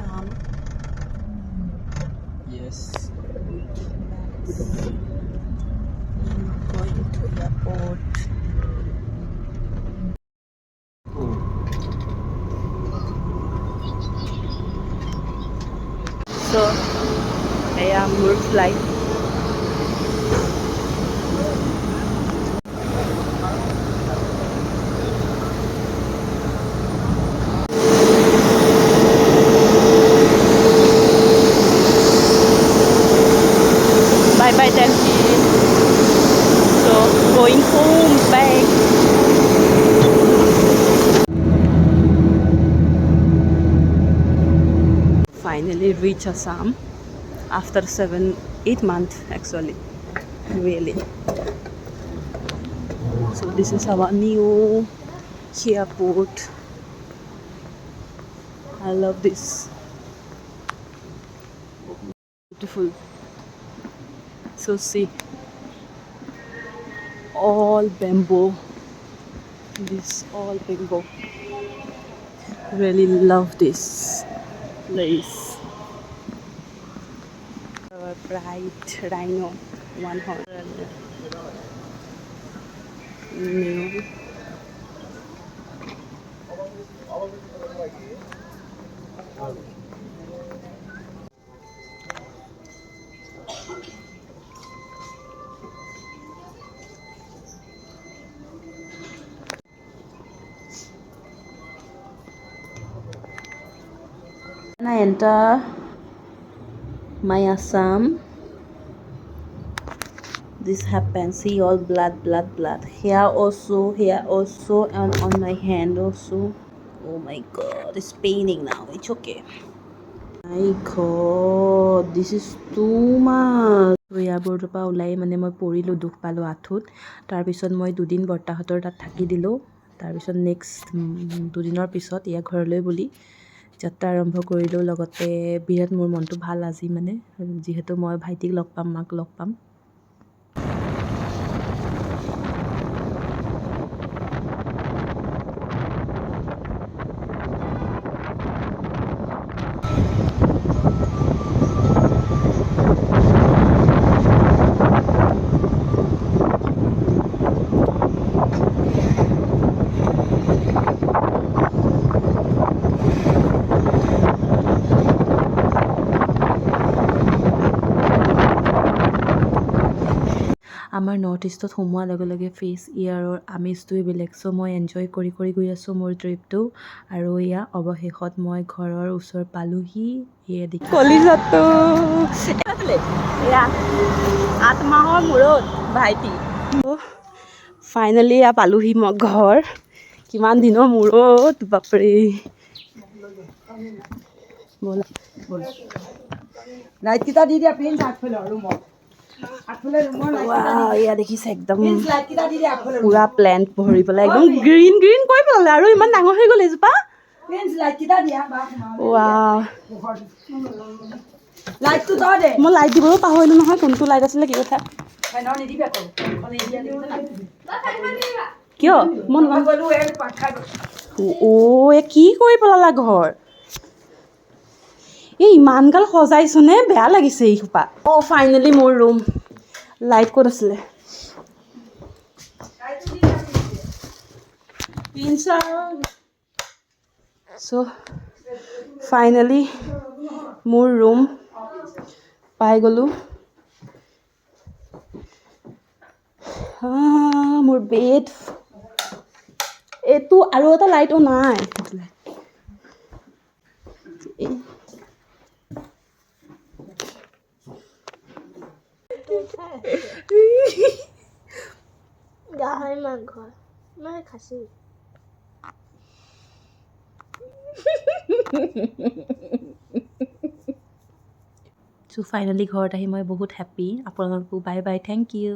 Assam. Yes. Going to airport. So, I am more flight. Bye bye Delhi. So going home back. Finally reach Assam after 7-8 months actually. Really. So this is our new airport. I love this. Beautiful. So see, all bamboo. This all bamboo. Really love this place. Our bright rhino, one horn. New. When I enter my Assam, this happens. See all blood, blood, blood. Here also, and on my hand also. Oh my god, it's paining now. It's okay. My god, this is too much. এয়াৰপৰ্টৰ পৰা ওলাই মানে মই পৰিলোঁ, দুখ পালোঁ আঁঠুত। তাৰপিছত মই দুদিন বৰ্তাহঁতৰ তাত থাকি দিলোঁ। তাৰপিছত নেক্সট দুদিনৰ পিছত ইয়াৰ ঘৰলৈ বুলি যাত্ৰা আৰম্ভ কৰিলোঁ। লগতে বিৰাট মোৰ মনটো ভাল আজি মানে, যিহেতু মই ভাইটিক লগ পাম, মাক লগ পাম। আমাৰ নৰ্থ ইষ্টত সোমোৱাৰ লগে লগে ফেচ ইয়াৰৰ আমেজটোৱে বেলেগ। চ' মই এনজয় কৰি গৈ আছোঁ মোৰ ট্ৰিপটো। আৰু এয়া অৱশেষত মই ঘৰৰ ওচৰ পালোহি। এয়া দেখি কলিজাটো এয়া 8 মাহৰ মূৰত ভাইটি। ফাইনেলি এয়া পালোহি মই ঘৰ, কিমান দিনৰ মূৰত, বাপৰে। ব'লা লাইটকেইটা দি দিয়া প্ৰিন্স আগফালে ৰুমত। এয়া দেখিছে একদম পুৰা প্লেণ্ট ভৰি পেলাই একদম গ্ৰীণ গ্ৰীণ কৰি পেলালে, আৰু ইমান ডাঙৰ হৈ গ'ল এজোপা। মই লাইট দিবলৈও পাহৰিলোঁ নহয়, কোনটো লাইট আছিলে, কি কথা। কিয় মই কি কৰি পেলালা ঘৰ? এই ইমানগাল সজাইছোনে, বেয়া লাগিছে এইসোপা। অ' ফাইনেলি মোৰ ৰুম। লাইট ক'ত আছিলে? চ' ফাইনেলি মোৰ ৰুম পাই গ'লোঁ। মোৰ বেড, এইটো আৰু এটা লাইটো নাই। গাহৰি মাংস মই খাচি। চ' ফাইনেলি ঘৰত আহি মই বহুত হেপ্পী। আপোনালোকো বাই বাই, থেংক ইউ।